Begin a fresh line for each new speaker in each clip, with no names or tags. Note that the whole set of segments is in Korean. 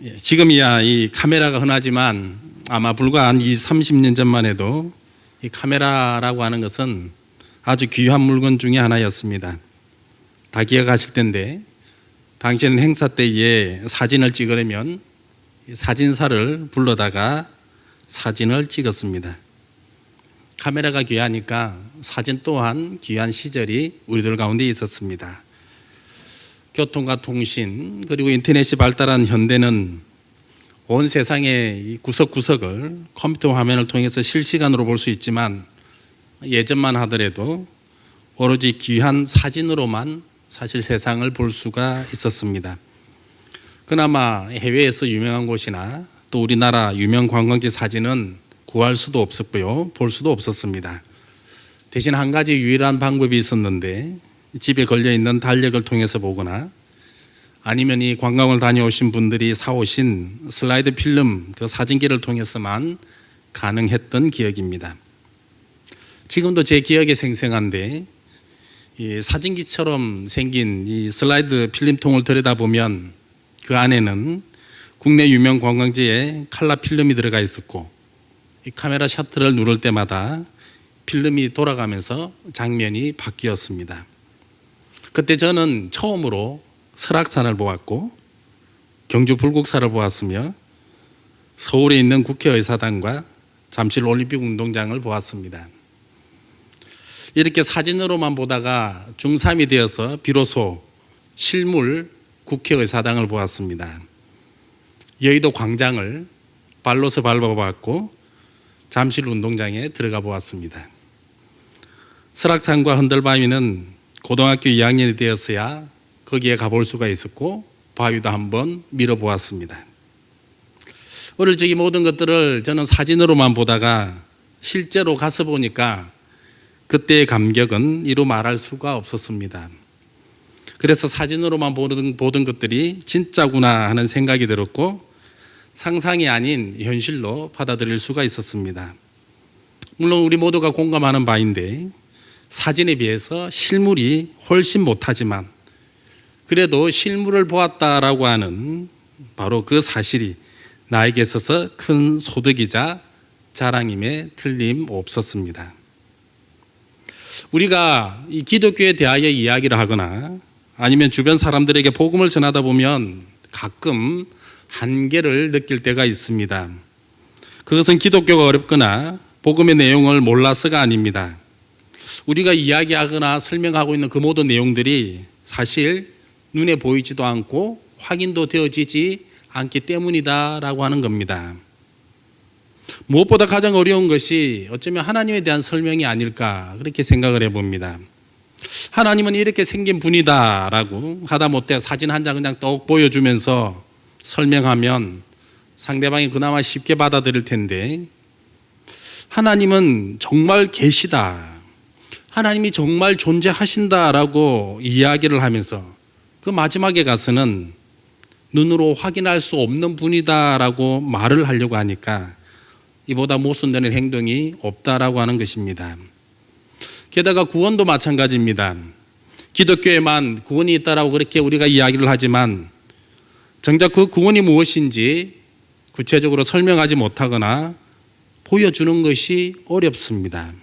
지금이야 이 카메라가 흔하지만 아마 불과 한 30년 전만 해도 이 카메라라고 하는 것은 아주 귀한 물건 중에 하나였습니다. 다 기억하실 텐데 당시에는 행사 때에 사진을 찍으려면 사진사를 불러다가 사진을 찍었습니다. 카메라가 귀하니까 사진 또한 귀한 시절이 우리들 가운데 있었습니다. 교통과 통신 그리고 인터넷이 발달한 현대는 온 세상의 구석구석을 컴퓨터 화면을 통해서 실시간으로 볼 수 있지만 예전만 하더라도 오로지 귀한 사진으로만 사실 세상을 볼 수가 있었습니다. 그나마 해외에서 유명한 곳이나 또 우리나라 유명 관광지 사진은 구할 수도 없었고요, 볼 수도 없었습니다. 대신 한 가지 유일한 방법이 있었는데 집에 걸려있는 달력을 통해서 보거나 아니면 이 관광을 다녀오신 분들이 사오신 슬라이드 필름 그 사진기를 통해서만 가능했던 기억입니다. 지금도 제 기억에 생생한데 이 사진기처럼 생긴 이 슬라이드 필름통을 들여다보면 그 안에는 국내 유명 관광지에 칼라 필름이 들어가 있었고 이 카메라 셔터를 누를 때마다 필름이 돌아가면서 장면이 바뀌었습니다. 그때 저는 처음으로 설악산을 보았고 경주 불국사를 보았으며 서울에 있는 국회의사당과 잠실 올림픽 운동장을 보았습니다. 이렇게 사진으로만 보다가 중3이 되어서 비로소 실물 국회의사당을 보았습니다. 여의도 광장을 발로서 밟아보았고 잠실 운동장에 들어가 보았습니다. 설악산과 흔들바위는 고등학교 2학년이 되었어야 거기에 가볼 수가 있었고 바위도 한번 밀어보았습니다. 어릴 적이 모든 것들을 저는 사진으로만 보다가 실제로 가서 보니까 그때의 감격은 이루 말할 수가 없었습니다. 그래서 사진으로만 보던 것들이 진짜구나 하는 생각이 들었고 상상이 아닌 현실로 받아들일 수가 있었습니다. 물론 우리 모두가 공감하는 바인데 사진에 비해서 실물이 훨씬 못하지만 그래도 실물을 보았다라고 하는 바로 그 사실이 나에게 있어서 큰 소득이자 자랑임에 틀림없었습니다. 우리가 이 기독교에 대하여 이야기를 하거나 아니면 주변 사람들에게 복음을 전하다 보면 가끔 한계를 느낄 때가 있습니다. 그것은 기독교가 어렵거나 복음의 내용을 몰라서가 아닙니다. 우리가 이야기하거나 설명하고 있는 그 모든 내용들이 사실 눈에 보이지도 않고 확인도 되어지지 않기 때문이다라고 하는 겁니다. 무엇보다 가장 어려운 것이 어쩌면 하나님에 대한 설명이 아닐까 그렇게 생각을 해봅니다. 하나님은 이렇게 생긴 분이다라고 하다못해 사진 한 장 그냥 떡 보여주면서 설명하면 상대방이 그나마 쉽게 받아들일 텐데 하나님은 정말 계시다, 하나님이 정말 존재하신다라고 이야기를 하면서 그 마지막에 가서는 눈으로 확인할 수 없는 분이다라고 말을 하려고 하니까 이보다 모순되는 행동이 없다라고 하는 것입니다. 게다가 구원도 마찬가지입니다. 기독교에만 구원이 있다라고 그렇게 우리가 이야기를 하지만 정작 그 구원이 무엇인지 구체적으로 설명하지 못하거나 보여주는 것이 어렵습니다.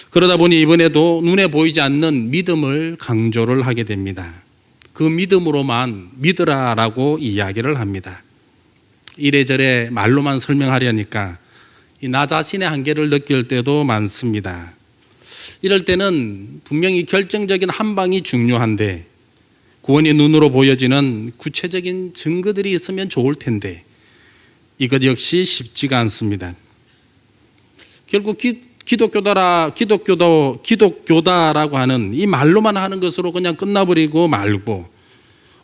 그러다 보니 이번에도 눈에 보이지 않는 믿음을 강조를 하게 됩니다. 그 믿음으로만 믿으라라고 이야기를 합니다. 이래저래 말로만 설명하려니까 나 자신의 한계를 느낄 때도 많습니다. 이럴 때는 분명히 결정적인 한 방이 중요한데 구원이 눈으로 보여지는 구체적인 증거들이 있으면 좋을 텐데 이것 역시 쉽지가 않습니다. 결국 기독교다라고 하는 이 말로만 하는 것으로 그냥 끝나버리고 말고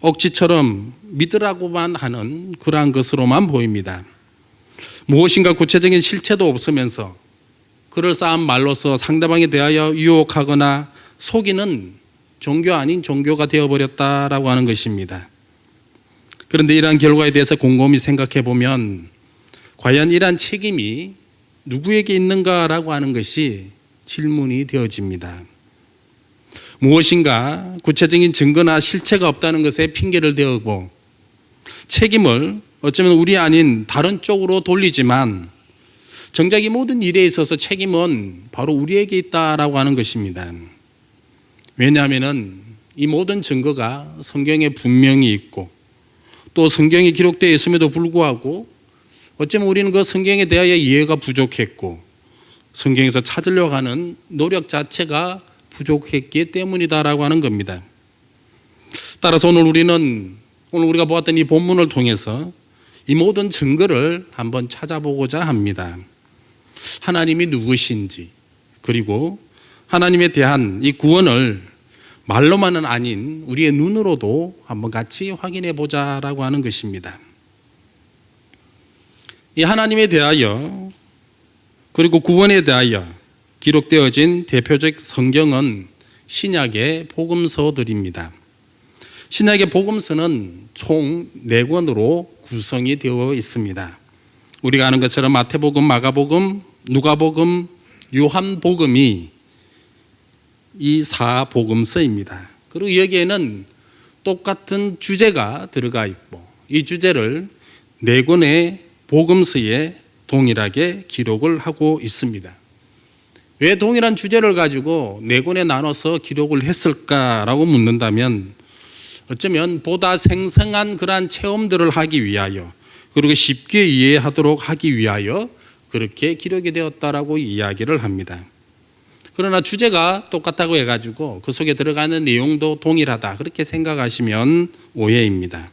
억지처럼 믿으라고만 하는 그러한 것으로만 보입니다. 무엇인가 구체적인 실체도 없으면서 그럴싸한 말로서 상대방에 대하여 유혹하거나 속이는 종교 아닌 종교가 되어버렸다라고 하는 것입니다. 그런데 이러한 결과에 대해서 곰곰이 생각해 보면 과연 이러한 책임이 누구에게 있는가라고 하는 것이 질문이 되어집니다. 무엇인가 구체적인 증거나 실체가 없다는 것에 핑계를 대고 책임을 어쩌면 우리 아닌 다른 쪽으로 돌리지만 정작 이 모든 일에 있어서 책임은 바로 우리에게 있다라고 하는 것입니다. 왜냐하면 이 모든 증거가 성경에 분명히 있고 또 성경에 기록되어 있음에도 불구하고 어쩌면 우리는 그 성경에 대하여 이해가 부족했고 성경에서 찾으려고 하는 노력 자체가 부족했기 때문이다라고 하는 겁니다. 따라서 오늘 우리가 보았던 이 본문을 통해서 이 모든 증거를 한번 찾아보고자 합니다. 하나님이 누구신지, 그리고 하나님에 대한 이 구원을 말로만은 아닌 우리의 눈으로도 한번 같이 확인해 보자라고 하는 것입니다. 이 하나님에 대하여 그리고 구원에 대하여 기록되어진 대표적 성경은 신약의 복음서들입니다. 신약의 복음서는 총 4권으로 구성이 되어 있습니다. 우리가 아는 것처럼 마태복음, 마가복음, 누가복음, 요한복음이 이 4복음서입니다. 그리고 여기에는 똑같은 주제가 들어가 있고 이 주제를 4권의 복음서에 동일하게 기록을 하고 있습니다. 왜 동일한 주제를 가지고 4권에 나눠서 기록을 했을까라고 묻는다면 어쩌면 보다 생생한 그러한 체험들을 하기 위하여 그리고 쉽게 이해하도록 하기 위하여 그렇게 기록이 되었다라고 이야기를 합니다. 그러나 주제가 똑같다고 해가지고 그 속에 들어가는 내용도 동일하다 그렇게 생각하시면 오해입니다.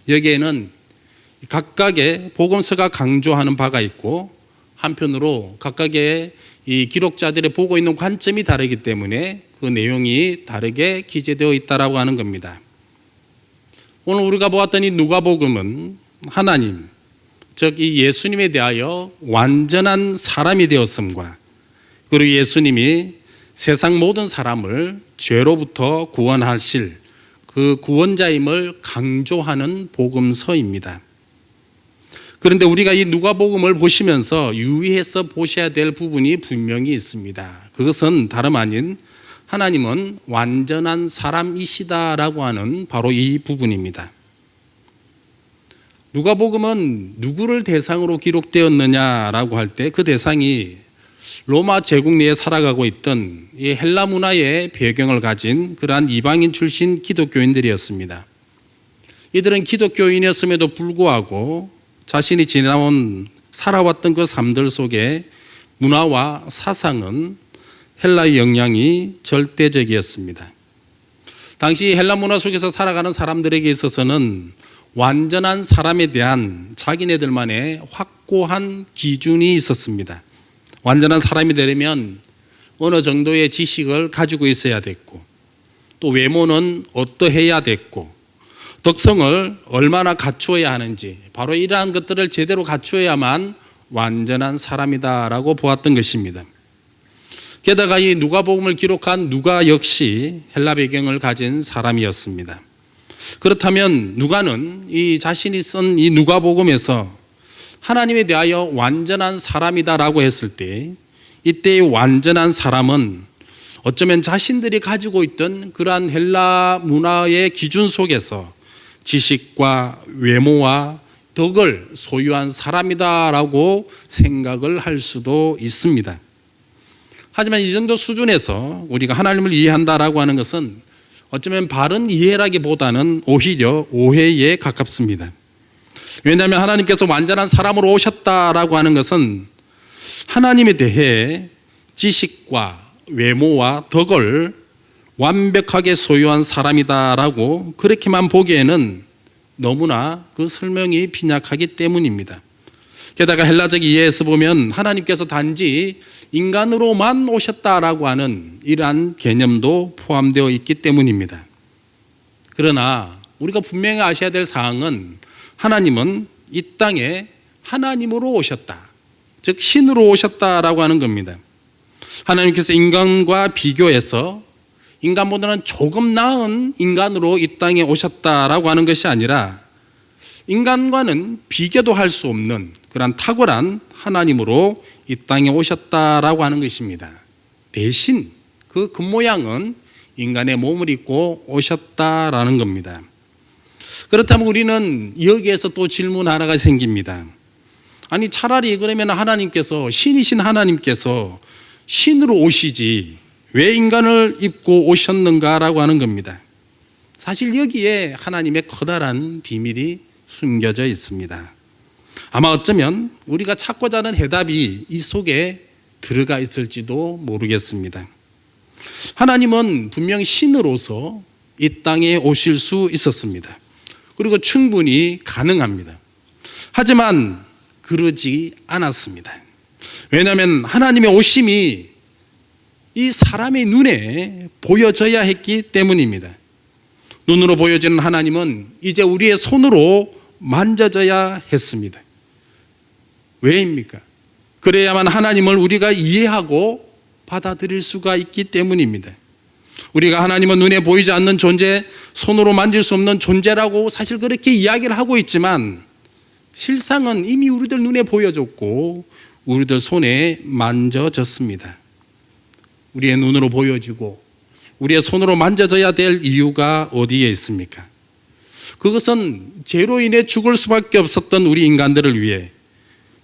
여기에는 각각의 복음서가 강조하는 바가 있고 한편으로 각각의 이 기록자들이 보고 있는 관점이 다르기 때문에 그 내용이 다르게 기재되어 있다라고 하는 겁니다. 오늘 우리가 보았던 이 누가복음은 하나님, 즉 이 예수님에 대하여 완전한 사람이 되었음과 그리고 예수님이 세상 모든 사람을 죄로부터 구원하실 그 구원자임을 강조하는 복음서입니다. 그런데 우리가 이 누가복음을 보시면서 유의해서 보셔야 될 부분이 분명히 있습니다. 그것은 다름 아닌 하나님은 완전한 사람이시다라고 하는 바로 이 부분입니다. 누가복음은 누구를 대상으로 기록되었느냐라고 할 때 그 대상이 로마 제국 내에 살아가고 있던 이 헬라 문화의 배경을 가진 그러한 이방인 출신 기독교인들이었습니다. 이들은 기독교인이었음에도 불구하고 자신이 살아왔던 그 삶들 속에 문화와 사상은 헬라의 영향이 절대적이었습니다. 당시 헬라 문화 속에서 살아가는 사람들에게 있어서는 완전한 사람에 대한 자기네들만의 확고한 기준이 있었습니다. 완전한 사람이 되려면 어느 정도의 지식을 가지고 있어야 됐고 또 외모는 어떠해야 됐고 덕성을 얼마나 갖추어야 하는지 바로 이러한 것들을 제대로 갖추어야만 완전한 사람이다라고 보았던 것입니다. 게다가 이 누가복음을 기록한 누가 역시 헬라 배경을 가진 사람이었습니다. 그렇다면 누가는 이 자신이 쓴 이 누가복음에서 하나님에 대하여 완전한 사람이다라고 했을 때 이때의 완전한 사람은 어쩌면 자신들이 가지고 있던 그러한 헬라 문화의 기준 속에서 지식과 외모와 덕을 소유한 사람이다라고 생각을 할 수도 있습니다. 하지만 이 정도 수준에서 우리가 하나님을 이해한다라고 하는 것은 어쩌면 바른 이해라기보다는 오히려 오해에 가깝습니다. 왜냐하면 하나님께서 완전한 사람으로 오셨다라고 하는 것은 하나님에 대해 지식과 외모와 덕을 완벽하게 소유한 사람이다라고 그렇게만 보기에는 너무나 그 설명이 빈약하기 때문입니다. 게다가 헬라적 이해에서 보면 하나님께서 단지 인간으로만 오셨다라고 하는 이러한 개념도 포함되어 있기 때문입니다. 그러나 우리가 분명히 아셔야 될 사항은 하나님은 이 땅에 하나님으로 오셨다. 즉 신으로 오셨다라고 하는 겁니다. 하나님께서 인간과 비교해서 인간보다는 조금 나은 인간으로 이 땅에 오셨다라고 하는 것이 아니라 인간과는 비교도 할 수 없는 그런 탁월한 하나님으로 이 땅에 오셨다라고 하는 것입니다. 대신 그 겉모양은 인간의 몸을 입고 오셨다라는 겁니다. 그렇다면 우리는 여기에서 또 질문 하나가 생깁니다. 아니 차라리 그러면 하나님께서, 신이신 하나님께서 신으로 오시지 왜 인간을 입고 오셨는가라고 하는 겁니다. 사실 여기에 하나님의 커다란 비밀이 숨겨져 있습니다. 아마 어쩌면 우리가 찾고자 하는 해답이 이 속에 들어가 있을지도 모르겠습니다. 하나님은 분명 신으로서 이 땅에 오실 수 있었습니다. 그리고 충분히 가능합니다. 하지만 그러지 않았습니다. 왜냐하면 하나님의 오심이 이 사람의 눈에 보여져야 했기 때문입니다. 눈으로 보여지는 하나님은 이제 우리의 손으로 만져져야 했습니다. 왜입니까? 그래야만 하나님을 우리가 이해하고 받아들일 수가 있기 때문입니다. 우리가 하나님은 눈에 보이지 않는 존재, 손으로 만질 수 없는 존재라고 사실 그렇게 이야기를 하고 있지만 실상은 이미 우리들 눈에 보여졌고 우리들 손에 만져졌습니다. 우리의 눈으로 보여지고 우리의 손으로 만져져야 될 이유가 어디에 있습니까? 그것은 죄로 인해 죽을 수밖에 없었던 우리 인간들을 위해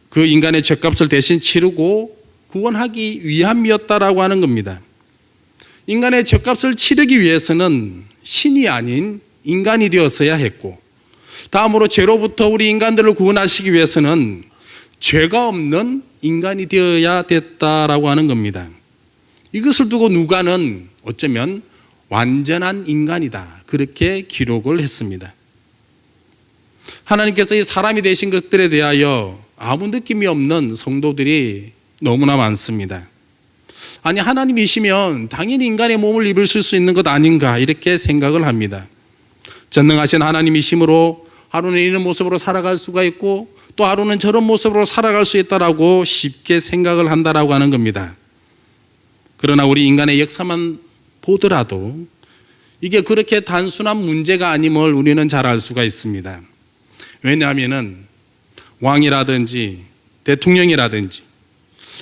그 인간의 죄값을 대신 치르고 구원하기 위함이었다라고 하는 겁니다. 인간의 죄값을 치르기 위해서는 신이 아닌 인간이 되었어야 했고, 다음으로 죄로부터 우리 인간들을 구원하시기 위해서는 죄가 없는 인간이 되어야 됐다라고 하는 겁니다. 이것을 두고 누가는 어쩌면 완전한 인간이다 그렇게 기록을 했습니다. 하나님께서 이 사람이 되신 것들에 대하여 아무 느낌이 없는 성도들이 너무나 많습니다. 아니 하나님이시면 당연히 인간의 몸을 입으실 수 있는 것 아닌가 이렇게 생각을 합니다. 전능하신 하나님이심으로 하루는 이런 모습으로 살아갈 수가 있고 또 하루는 저런 모습으로 살아갈 수 있다라고 쉽게 생각을 한다라고 하는 겁니다. 그러나 우리 인간의 역사만 보더라도 이게 그렇게 단순한 문제가 아님을 우리는 잘 알 수가 있습니다. 왜냐하면 왕이라든지 대통령이라든지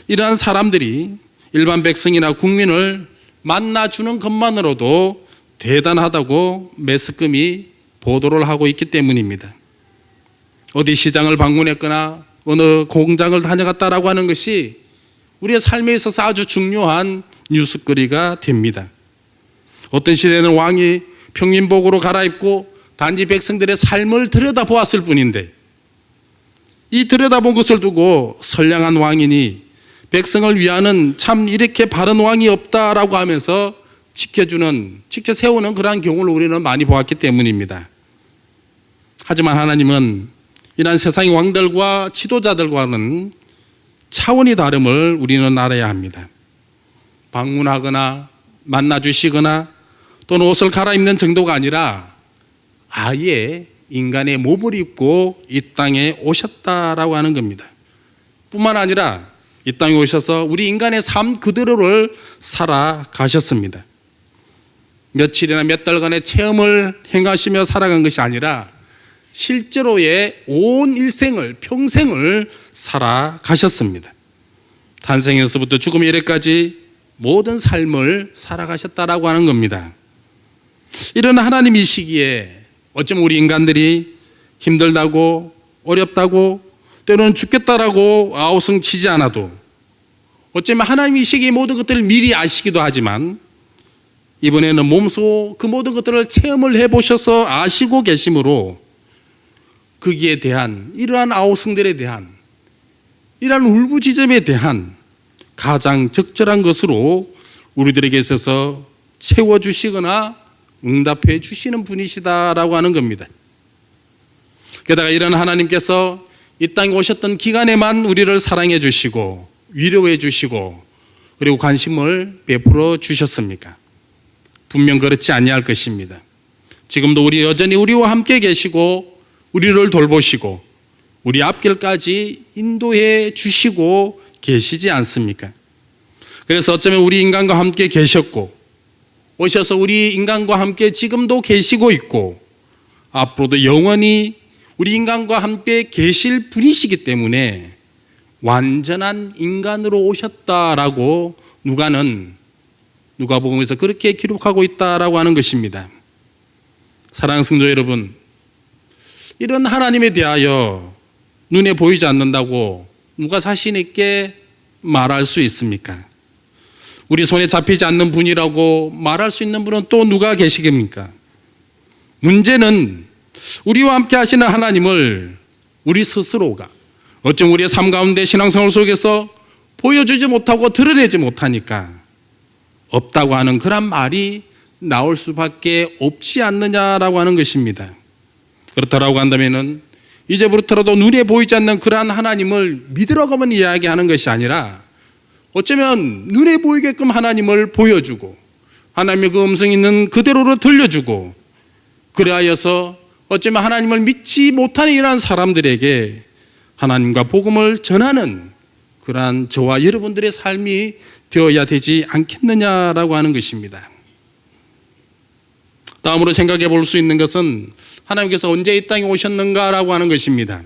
이러한 사람들이 일반 백성이나 국민을 만나주는 것만으로도 대단하다고 매스컴이 보도를 하고 있기 때문입니다. 어디 시장을 방문했거나 어느 공장을 다녀갔다라고 하는 것이 우리의 삶에 있어서 아주 중요한 뉴스거리가 됩니다. 어떤 시대는 왕이 평민복으로 갈아입고 단지 백성들의 삶을 들여다보았을 뿐인데 이 들여다본 것을 두고 선량한 왕이니 백성을 위하는 참 이렇게 바른 왕이 없다라고 하면서 지켜 세우는 그러한 경우를 우리는 많이 보았기 때문입니다. 하지만 하나님은 이러한 세상의 왕들과 지도자들과는 차원이 다름을 우리는 알아야 합니다. 방문하거나 만나주시거나 또는 옷을 갈아입는 정도가 아니라 아예 인간의 몸을 입고 이 땅에 오셨다라고 하는 겁니다. 뿐만 아니라 이 땅에 오셔서 우리 인간의 삶 그대로를 살아가셨습니다. 며칠이나 몇 달간의 체험을 행하시며 살아간 것이 아니라 실제로의 온 일생을 평생을 살아가셨습니다. 탄생에서부터 죽음의 이래까지 모든 삶을 살아가셨다라고 하는 겁니다. 이런 하나님이시기에 어쩌면 우리 인간들이 힘들다고 어렵다고 때로는 죽겠다라고 아우성치지 않아도 어쩌면 하나님이시기에 모든 것들을 미리 아시기도 하지만 이번에는 몸소 그 모든 것들을 체험을 해보셔서 아시고 계심으로 거기에 대한 이러한 아우성들에 대한 이러한 울부짖음에 대한 가장 적절한 것으로 우리들에게 있어서 채워주시거나 응답해 주시는 분이시다라고 하는 겁니다. 게다가 이런 하나님께서 이 땅에 오셨던 기간에만 우리를 사랑해 주시고 위로해 주시고 그리고 관심을 베풀어 주셨습니까? 분명 그렇지 아니할 것입니다. 지금도 우리 여전히 우리와 함께 계시고 우리를 돌보시고 우리 앞길까지 인도해 주시고 계시지 않습니까? 그래서 어쩌면 우리 인간과 함께 계셨고 오셔서 우리 인간과 함께 지금도 계시고 있고 앞으로도 영원히 우리 인간과 함께 계실 분이시기 때문에 완전한 인간으로 오셨다라고 누가복음에서 그렇게 기록하고 있다라고 하는 것입니다. 사랑하는 성도 여러분, 이런 하나님에 대하여 눈에 보이지 않는다고 누가 자신 있게 말할 수 있습니까? 우리 손에 잡히지 않는 분이라고 말할 수 있는 분은 또 누가 계시겠습니까? 문제는 우리와 함께 하시는 하나님을 우리 스스로가 어쩜 우리의 삶 가운데 신앙생활 속에서 보여주지 못하고 드러내지 못하니까 없다고 하는 그런 말이 나올 수밖에 없지 않느냐라고 하는 것입니다. 그렇다라고 한다면은 이제부터라도 눈에 보이지 않는 그러한 하나님을 믿으라고만 이야기하는 것이 아니라 어쩌면 눈에 보이게끔 하나님을 보여주고 하나님의 그 음성이 있는 그대로로 들려주고 그리하여서 어쩌면 하나님을 믿지 못하는 이러한 사람들에게 하나님과 복음을 전하는 그러한 저와 여러분들의 삶이 되어야 되지 않겠느냐라고 하는 것입니다. 다음으로 생각해 볼 수 있는 것은 하나님께서 언제 이 땅에 오셨는가라고 하는 것입니다.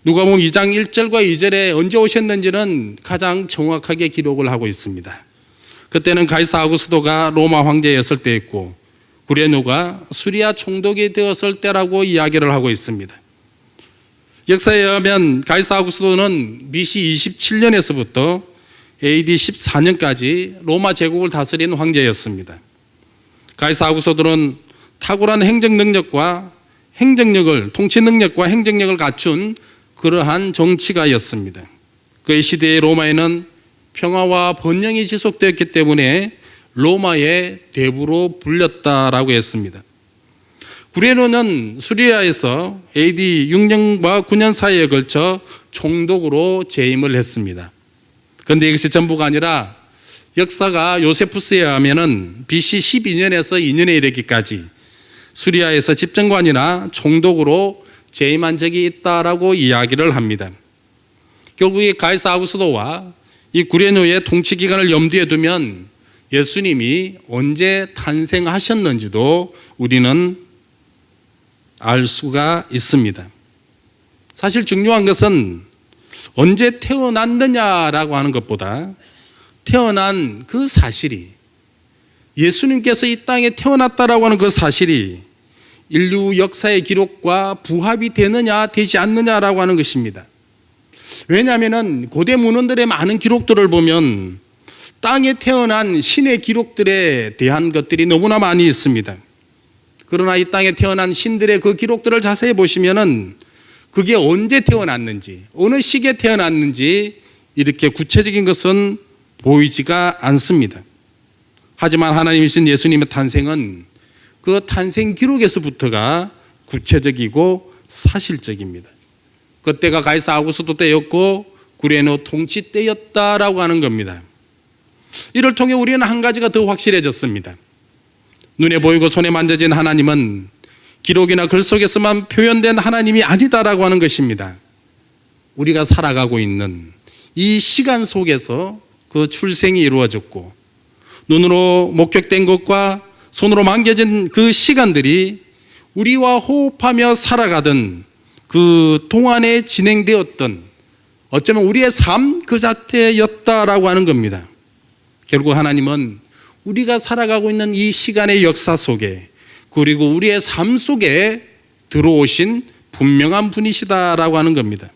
누가복음 2장 1절과 2절에 언제 오셨는지는 가장 정확하게 기록을 하고 있습니다. 그때는 가이사 아구스도가 로마 황제였을 때였고 구레노가 수리아 총독이 되었을 때라고 이야기를 하고 있습니다. 역사에 의하면 가이사 아구스도는 BC 27년에서부터 AD 14년까지 로마 제국을 다스린 황제였습니다. 가이사 아구스도는 탁월한 통치 능력과 행정력을 갖춘 그러한 정치가였습니다. 그의 시대의 로마에는 평화와 번영이 지속되었기 때문에 로마의 대부로 불렸다라고 했습니다. 구레노는 수리아에서 AD 6년과 9년 사이에 걸쳐 총독으로 재임을 했습니다. 그런데 이것이 전부가 아니라 역사가 요세푸스에 의하면 BC 12년에서 2년에 이르기까지 수리아에서 집정관이나 총독으로 재임한 적이 있다라고 이야기를 합니다. 결국 이 가이사 아구스도와 이 구레노의 통치 기간을 염두에 두면 예수님이 언제 탄생하셨는지도 우리는 알 수가 있습니다. 사실 중요한 것은 언제 태어났느냐라고 하는 것보다 태어난 그 사실이, 예수님께서 이 땅에 태어났다라고 하는 그 사실이 인류 역사의 기록과 부합이 되느냐 되지 않느냐라고 하는 것입니다. 왜냐하면 고대 문헌들의 많은 기록들을 보면 땅에 태어난 신의 기록들에 대한 것들이 너무나 많이 있습니다. 그러나 이 땅에 태어난 신들의 그 기록들을 자세히 보시면은 그게 언제 태어났는지, 어느 시기에 태어났는지 이렇게 구체적인 것은 보이지가 않습니다. 하지만 하나님이신 예수님의 탄생은 그 탄생 기록에서부터가 구체적이고 사실적입니다. 그때가 가이사 아구스도 때였고 구레노 통치 때였다라고 하는 겁니다. 이를 통해 우리는 한 가지가 더 확실해졌습니다. 눈에 보이고 손에 만져진 하나님은 기록이나 글 속에서만 표현된 하나님이 아니다라고 하는 것입니다. 우리가 살아가고 있는 이 시간 속에서 그 출생이 이루어졌고 눈으로 목격된 것과 손으로 만져진 그 시간들이 우리와 호흡하며 살아가던 그 동안에 진행되었던 어쩌면 우리의 삶 그 자체였다라고 하는 겁니다. 결국 하나님은 우리가 살아가고 있는 이 시간의 역사 속에 그리고 우리의 삶 속에 들어오신 분명한 분이시다라고 하는 겁니다.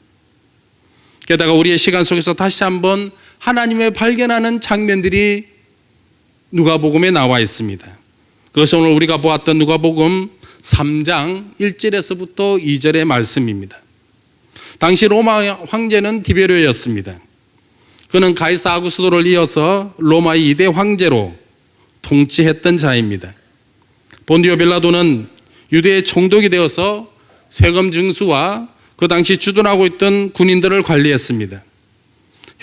게다가 우리의 시간 속에서 다시 한번 하나님을 발견하는 장면들이 누가복음에 나와 있습니다. 그것은 오늘 우리가 보았던 누가복음 3장 1절에서부터 2절의 말씀입니다. 당시 로마 황제는 디베르였습니다. 그는 가이사 아구스도를 이어서 로마의 2대 황제로 통치했던 자입니다. 본디오 빌라도는 유대의 총독이 되어서 세금 징수와 그 당시 주둔하고 있던 군인들을 관리했습니다.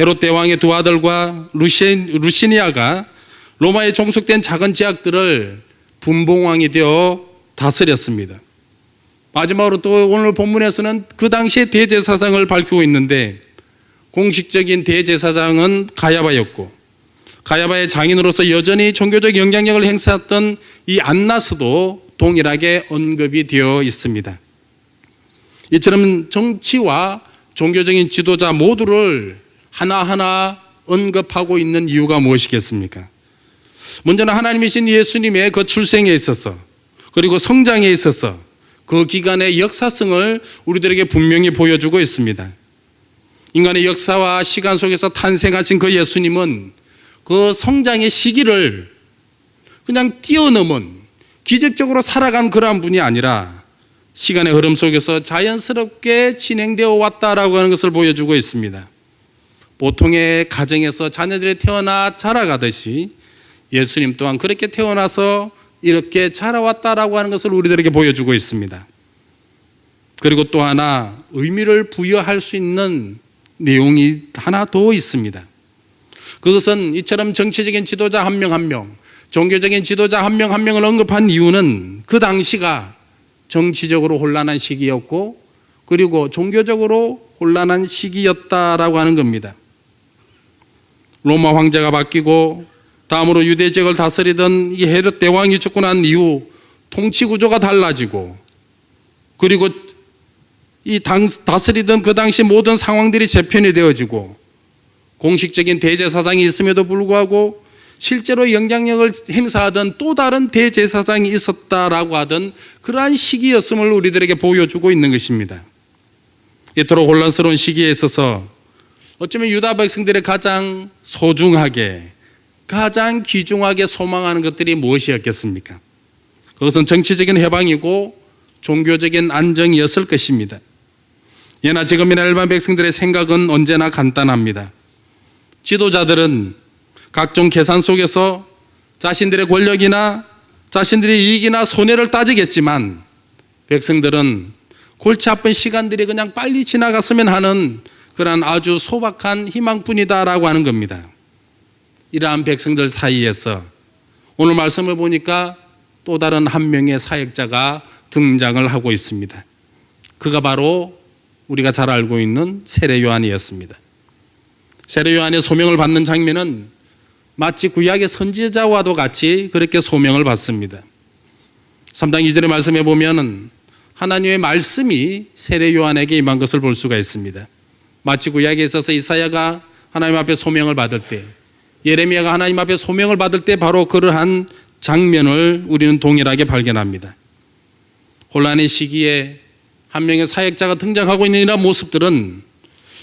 헤롯 대왕의 두 아들과 루시니아가 로마에 종속된 작은 지역들을 분봉왕이 되어 다스렸습니다. 마지막으로 또 오늘 본문에서는 그 당시의 대제사장을 밝히고 있는데 공식적인 대제사장은 가야바였고 가야바의 장인으로서 여전히 종교적 영향력을 행사했던 이 안나스도 동일하게 언급이 되어 있습니다. 이처럼 정치와 종교적인 지도자 모두를 하나하나 언급하고 있는 이유가 무엇이겠습니까? 먼저는 하나님이신 예수님의 그 출생에 있어서 그리고 성장에 있어서 그 기간의 역사성을 우리들에게 분명히 보여주고 있습니다. 인간의 역사와 시간 속에서 탄생하신 그 예수님은 그 성장의 시기를 그냥 뛰어넘은 기적적으로 살아간 그러한 분이 아니라 시간의 흐름 속에서 자연스럽게 진행되어 왔다라고 하는 것을 보여주고 있습니다. 보통의 가정에서 자녀들이 태어나 자라가듯이 예수님 또한 그렇게 태어나서 이렇게 자라왔다라고 하는 것을 우리들에게 보여주고 있습니다. 그리고 또 하나 의미를 부여할 수 있는 내용이 하나 더 있습니다. 그것은 이처럼 정치적인 지도자 한 명 한 명, 종교적인 지도자 한 명 한 명을 언급한 이유는 그 당시가 정치적으로 혼란한 시기였고 그리고 종교적으로 혼란한 시기였다라고 하는 겁니다. 로마 황제가 바뀌고 다음으로 유대 지역을 다스리던 이 헤롯 대왕이 죽고 난 이후 통치 구조가 달라지고 그리고 이 다스리던 그 당시 모든 상황들이 재편이 되어지고 공식적인 대제사장이 있음에도 불구하고 실제로 영향력을 행사하던 또 다른 대제사장이 있었다라고 하던 그러한 시기였음을 우리들에게 보여주고 있는 것입니다. 이토록 혼란스러운 시기에 있어서 어쩌면 유다 백성들의 가장 소중하게 가장 귀중하게 소망하는 것들이 무엇이었겠습니까? 그것은 정치적인 해방이고 종교적인 안정이었을 것입니다. 예나 지금이나 일반 백성들의 생각은 언제나 간단합니다. 지도자들은 각종 계산 속에서 자신들의 권력이나 자신들의 이익이나 손해를 따지겠지만 백성들은 골치 아픈 시간들이 그냥 빨리 지나갔으면 하는 그러한 아주 소박한 희망뿐이다라고 하는 겁니다. 이러한 백성들 사이에서 오늘 말씀을 보니까 또 다른 한 명의 사역자가 등장을 하고 있습니다. 그가 바로 우리가 잘 알고 있는 세례 요한이었습니다. 세례 요한의 소명을 받는 장면은 마치 구약의 선지자와도 같이 그렇게 소명을 받습니다. 3장 2절의 말씀에 보면 하나님의 말씀이 세례 요한에게 임한 것을 볼 수가 있습니다. 마치 구약에 있어서 이사야가 하나님 앞에 소명을 받을 때, 예레미야가 하나님 앞에 소명을 받을 때 바로 그러한 장면을 우리는 동일하게 발견합니다. 혼란의 시기에 한 명의 사역자가 등장하고 있는 이러한 모습들은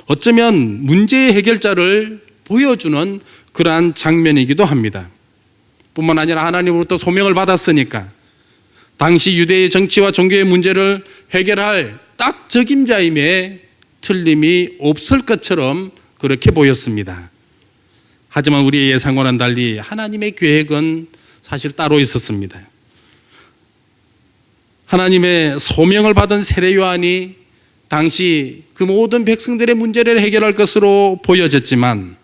어쩌면 문제의 해결자를 보여주는 그러한 장면이기도 합니다. 뿐만 아니라 하나님으로부터 소명을 받았으니까 당시 유대의 정치와 종교의 문제를 해결할 딱 적임자임에 틀림이 없을 것처럼 그렇게 보였습니다. 하지만 우리의 예상과는 달리 하나님의 계획은 사실 따로 있었습니다. 하나님의 소명을 받은 세례 요한이 당시 그 모든 백성들의 문제를 해결할 것으로 보여졌지만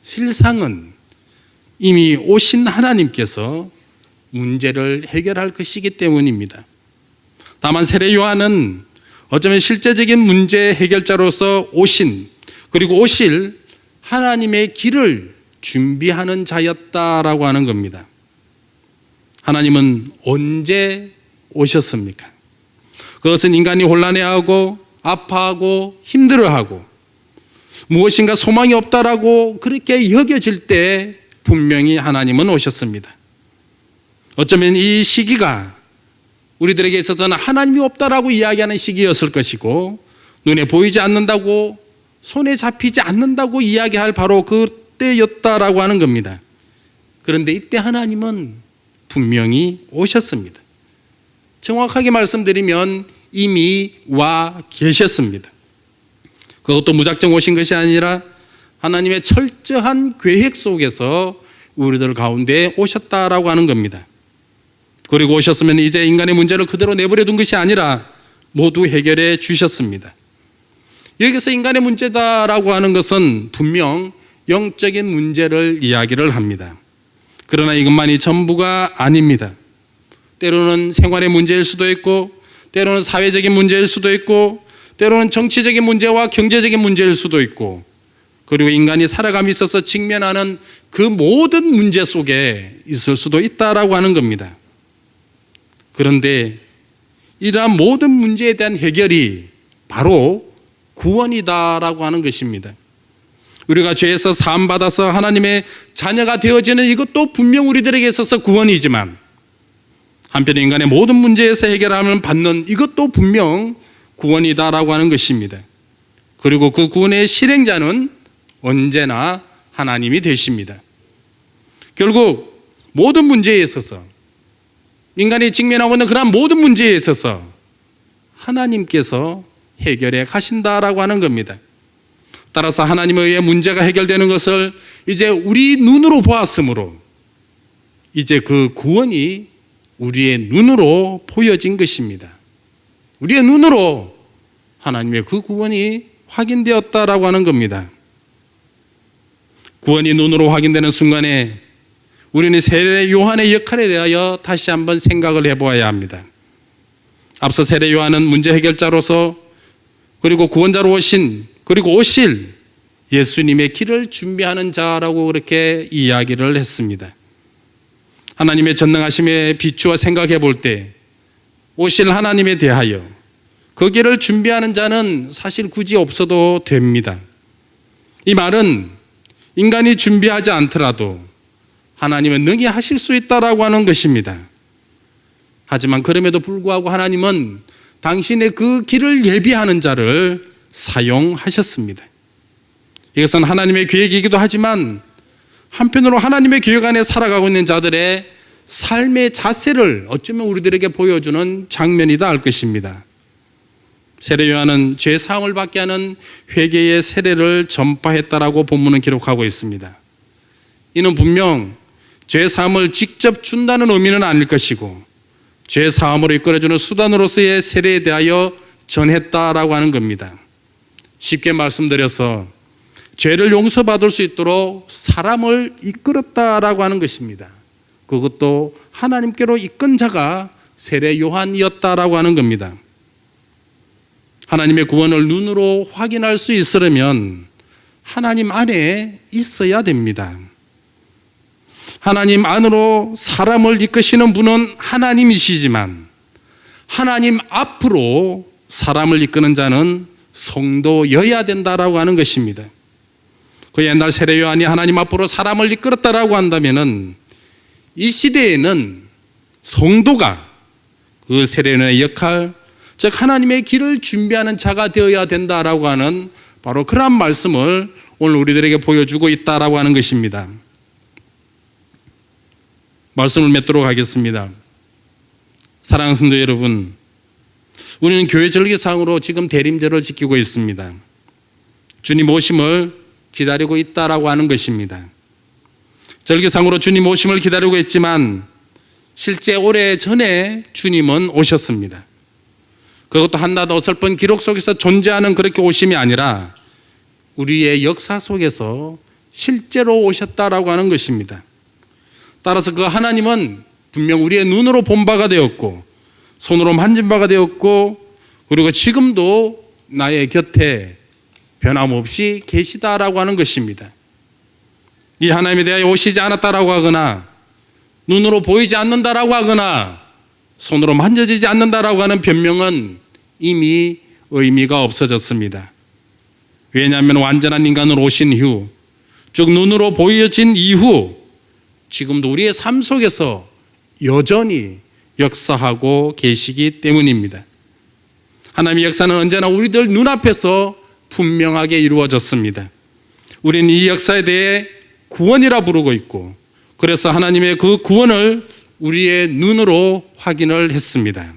실상은 이미 오신 하나님께서 문제를 해결할 것이기 때문입니다. 다만 세례 요한은 어쩌면 실제적인 문제 해결자로서 오신 그리고 오실 하나님의 길을 준비하는 자였다라고 하는 겁니다. 하나님은 언제 오셨습니까? 그것은 인간이 혼란해하고 아파하고 힘들어하고 무엇인가 소망이 없다라고 그렇게 여겨질 때 분명히 하나님은 오셨습니다. 어쩌면 이 시기가 우리들에게 있어서는 하나님이 없다라고 이야기하는 시기였을 것이고 눈에 보이지 않는다고 손에 잡히지 않는다고 이야기할 바로 그때였다라고 하는 겁니다. 그런데 이때 하나님은 분명히 오셨습니다. 정확하게 말씀드리면 이미 와 계셨습니다. 그것도 무작정 오신 것이 아니라 하나님의 철저한 계획 속에서 우리들 가운데 오셨다라고 하는 겁니다. 그리고 오셨으면 이제 인간의 문제를 그대로 내버려 둔 것이 아니라 모두 해결해 주셨습니다. 여기서 인간의 문제다라고 하는 것은 분명 영적인 문제를 이야기를 합니다. 그러나 이것만이 전부가 아닙니다. 때로는 생활의 문제일 수도 있고 때로는 사회적인 문제일 수도 있고 때로는 정치적인 문제와 경제적인 문제일 수도 있고 그리고 인간이 살아감에 있어서 직면하는 그 모든 문제 속에 있을 수도 있다라고 하는 겁니다. 그런데 이러한 모든 문제에 대한 해결이 바로 구원이다라고 하는 것입니다. 우리가 죄에서 사함받아서 하나님의 자녀가 되어지는 이것도 분명 우리들에게 있어서 구원이지만 한편 인간의 모든 문제에서 해결함을 받는 이것도 분명 구원이다라고 하는 것입니다. 그리고 그 구원의 실행자는 언제나 하나님이 되십니다. 결국 모든 문제에 있어서, 인간이 직면하고 있는 그러한 모든 문제에 있어서 하나님께서 해결해 가신다라고 하는 겁니다. 따라서 하나님에 의해 문제가 해결되는 것을 이제 우리 눈으로 보았으므로 이제 그 구원이 우리의 눈으로 보여진 것입니다. 우리의 눈으로 하나님의 그 구원이 확인되었다라고 하는 겁니다. 구원이 눈으로 확인되는 순간에 우리는 세례 요한의 역할에 대하여 다시 한번 생각을 해보아야 합니다. 앞서 세례 요한은 문제 해결자로서 그리고 구원자로 오신 그리고 오실 예수님의 길을 준비하는 자라고 그렇게 이야기를 했습니다. 하나님의 전능하심에 비추어 생각해 볼 때 오실 하나님에 대하여 그 길을 준비하는 자는 사실 굳이 없어도 됩니다. 이 말은 인간이 준비하지 않더라도 하나님은 능히 하실 수 있다라고 하는 것입니다. 하지만 그럼에도 불구하고 하나님은 당신의 그 길을 예비하는 자를 사용하셨습니다. 이것은 하나님의 계획이기도 하지만 한편으로 하나님의 계획 안에 살아가고 있는 자들의 삶의 자세를 어쩌면 우리들에게 보여주는 장면이다 할 것입니다. 세례 요한은 죄 사함을 받게 하는 회개의 세례를 전파했다라고 본문은 기록하고 있습니다. 이는 분명 죄 사함을 직접 준다는 의미는 아닐 것이고 죄 사함으로 이끌어주는 수단으로서의 세례에 대하여 전했다라고 하는 겁니다. 쉽게 말씀드려서 죄를 용서받을 수 있도록 사람을 이끌었다라고 하는 것입니다. 그것도 하나님께로 이끈 자가 세례 요한이었다라고 하는 겁니다. 하나님의 구원을 눈으로 확인할 수 있으려면 하나님 안에 있어야 됩니다. 하나님 안으로 사람을 이끄시는 분은 하나님이시지만 하나님 앞으로 사람을 이끄는 자는 성도여야 된다라고 하는 것입니다. 그 옛날 세례 요한이 하나님 앞으로 사람을 이끌었다라고 한다면은 이 시대에는 성도가 그 세례 요한의 역할, 즉 하나님의 길을 준비하는 자가 되어야 된다라고 하는 바로 그러한 말씀을 오늘 우리들에게 보여주고 있다라고 하는 것입니다. 말씀을 맺도록 하겠습니다. 사랑하는 성도 여러분, 우리는 교회 절기상으로 지금 대림절을 지키고 있습니다. 주님 오심을 기다리고 있다라고 하는 것입니다. 절기상으로 주님 오심을 기다리고 있지만 실제 오래전에 주님은 오셨습니다. 그것도 한낱 어설픈 기록 속에서 존재하는 그렇게 오심이 아니라 우리의 역사 속에서 실제로 오셨다라고 하는 것입니다. 따라서 그 하나님은 분명 우리의 눈으로 본 바가 되었고 손으로 만진 바가 되었고 그리고 지금도 나의 곁에 변함없이 계시다라고 하는 것입니다. 이 하나님에 대하여 오시지 않았다라고 하거나 눈으로 보이지 않는다라고 하거나 손으로 만져지지 않는다라고 하는 변명은 이미 의미가 없어졌습니다. 왜냐하면 완전한 인간으로 오신 이후, 즉 눈으로 보여진 이후 지금도 우리의 삶 속에서 여전히 역사하고 계시기 때문입니다. 하나님의 역사는 언제나 우리들 눈앞에서 분명하게 이루어졌습니다. 우리는 이 역사에 대해 구원이라 부르고 있고 그래서 하나님의 그 구원을 우리의 눈으로 확인을 했습니다.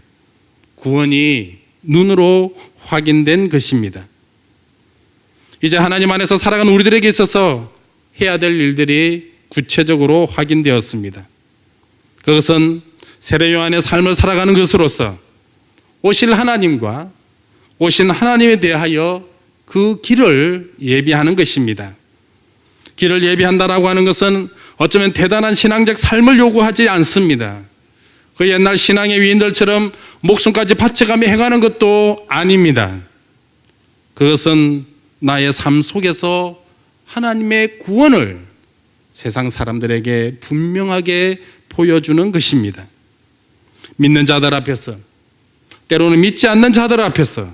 구원이 눈으로 확인된 것입니다. 이제 하나님 안에서 살아가는 우리들에게 있어서 해야 될 일들이 구체적으로 확인되었습니다. 그것은 세례 요한의 삶을 살아가는 것으로서 오실 하나님과 오신 하나님에 대하여 그 길을 예비하는 것입니다. 길을 예비한다라고 하는 것은 어쩌면 대단한 신앙적 삶을 요구하지 않습니다. 그 옛날 신앙의 위인들처럼 목숨까지 바쳐가며 행하는 것도 아닙니다. 그것은 나의 삶 속에서 하나님의 구원을 세상 사람들에게 분명하게 보여주는 것입니다. 믿는 자들 앞에서, 때로는 믿지 않는 자들 앞에서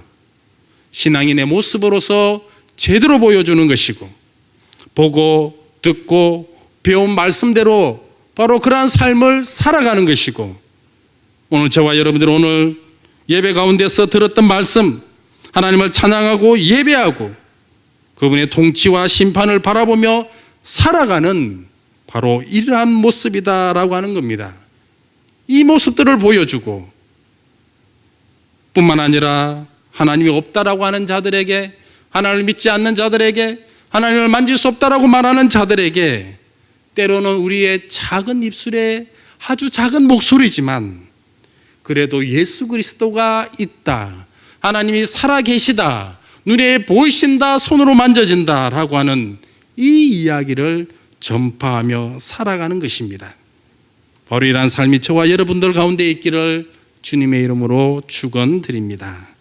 신앙인의 모습으로서 제대로 보여주는 것이고 보고 듣고 배운 말씀대로 바로 그러한 삶을 살아가는 것이고 오늘 저와 여러분들 오늘 예배 가운데서 들었던 말씀, 하나님을 찬양하고 예배하고 그분의 통치와 심판을 바라보며 살아가는 바로 이러한 모습이다라고 하는 겁니다. 이 모습들을 보여주고 뿐만 아니라 하나님이 없다라고 하는 자들에게, 하나님을 믿지 않는 자들에게, 하나님을 만질 수 없다라고 말하는 자들에게 때로는 우리의 작은 입술에 아주 작은 목소리지만 그래도 예수 그리스도가 있다, 하나님이 살아계시다, 눈에 보이신다, 손으로 만져진다라고 하는 이 이야기를 전파하며 살아가는 것입니다. 바로 이러한 삶이 저와 여러분들 가운데 있기를 주님의 이름으로 축원드립니다.